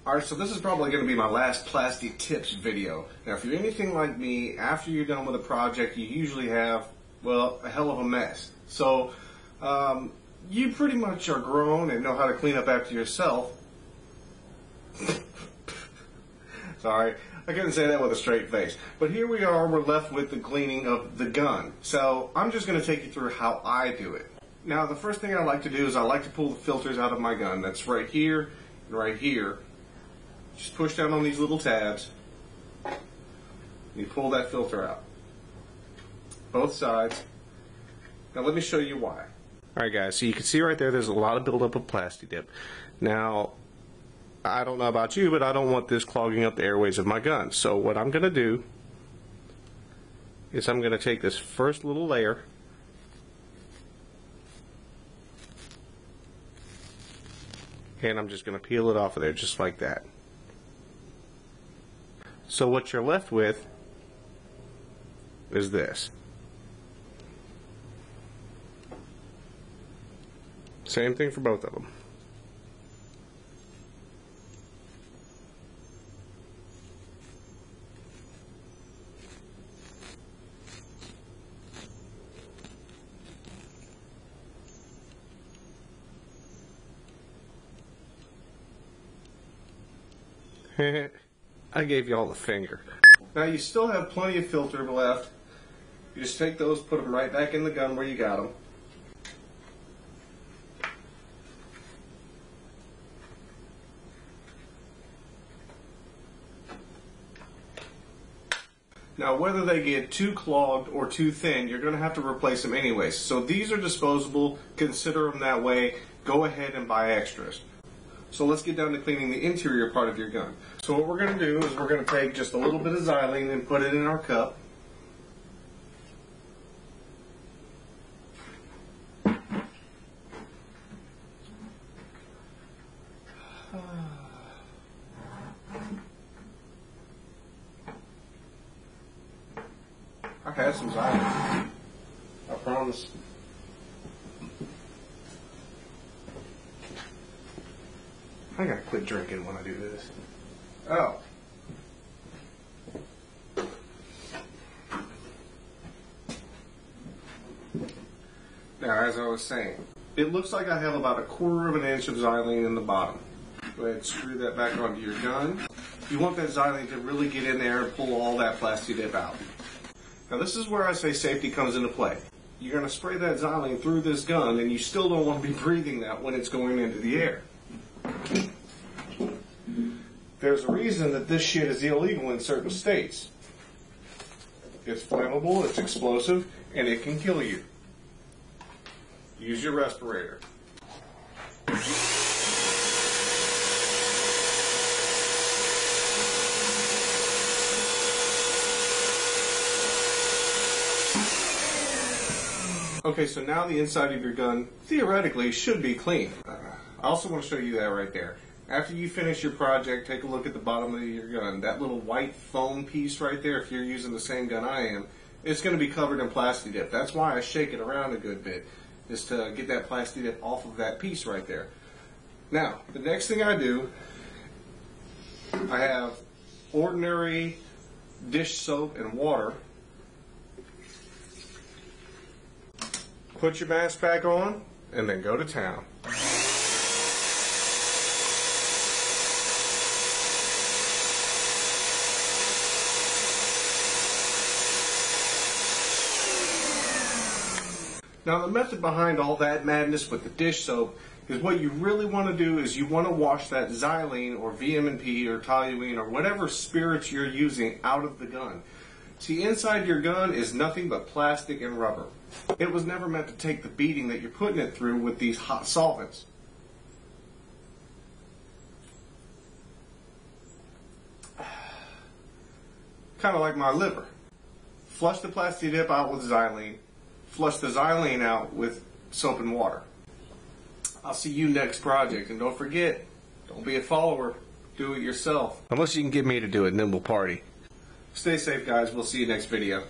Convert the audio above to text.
Alright, so this is probably going to be my last Plasti Tips video. Now, if you're anything like me, after you're done with a project, you usually have, well, a hell of a mess. So, you pretty much are grown and know how to clean up after yourself. Sorry, I couldn't say that with a straight face. But here we are, we're left with the cleaning of the gun. So, I'm just going to take you through how I do it. Now, the first thing I like to do is I like to pull the filters out of my gun. That's right here and right here. Just push down on these little tabs. You pull that filter out. Both sides. Now let me show you why. Alright guys, so you can see right there's a lot of buildup of Plasti Tip. Now, I don't know about you, but I don't want this clogging up the airways of my gun. So what I'm going to do is I'm going to take this first little layer and I'm just going to peel it off of there just like that. So what you're left with is this. Same thing for both of them. I gave you all the finger. Now you still have plenty of filter left. You just take those, put them right back in the gun where you got them. Now whether they get too clogged or too thin, you're going to have to replace them anyways. So these are disposable, consider them that way. Go ahead and buy extras. So let's get down to cleaning the interior part of your gun. So what we're going to do is we're going to take just a little bit of xylene and put it in our cup. I had some xylene, I promise. I gotta quit drinking when I do this. Oh. Now, as I was saying, it looks like I have about 1/4 of an inch of xylene in the bottom. Go ahead and screw that back onto your gun. You want that xylene to really get in there and pull all that Plasti Tip out. Now, this is where I say safety comes into play. You're going to spray that xylene through this gun, and you still don't want to be breathing that when it's going into the air. There's a reason that this shit is illegal in certain states. It's flammable, it's explosive, and it can kill you. Use your respirator. Okay, so now the inside of your gun, theoretically, should be clean. I also want to show you that right there. After you finish your project, take a look at the bottom of your gun. That little white foam piece right there, if you're using the same gun I am, it's going to be covered in Plasti Tip. That's why I shake it around a good bit, is to get that Plasti Tip off of that piece right there. Now, the next thing I do, I have ordinary dish soap and water. Put your mask back on, and then go to town. Now the method behind all that madness with the dish soap is what you really want to do is you want to wash that xylene or VMP or toluene or whatever spirits you're using out of the gun. See, inside your gun is nothing but plastic and rubber. It was never meant to take the beating that you're putting it through with these hot solvents. Kind of like my liver. Flush the Plasti Tip out with xylene. Flush the xylene out with soap and water. I'll see you next project, and don't forget, don't be a follower, do it yourself. Unless you can get me to do it, and then we'll party. Stay safe, guys. We'll see you next video.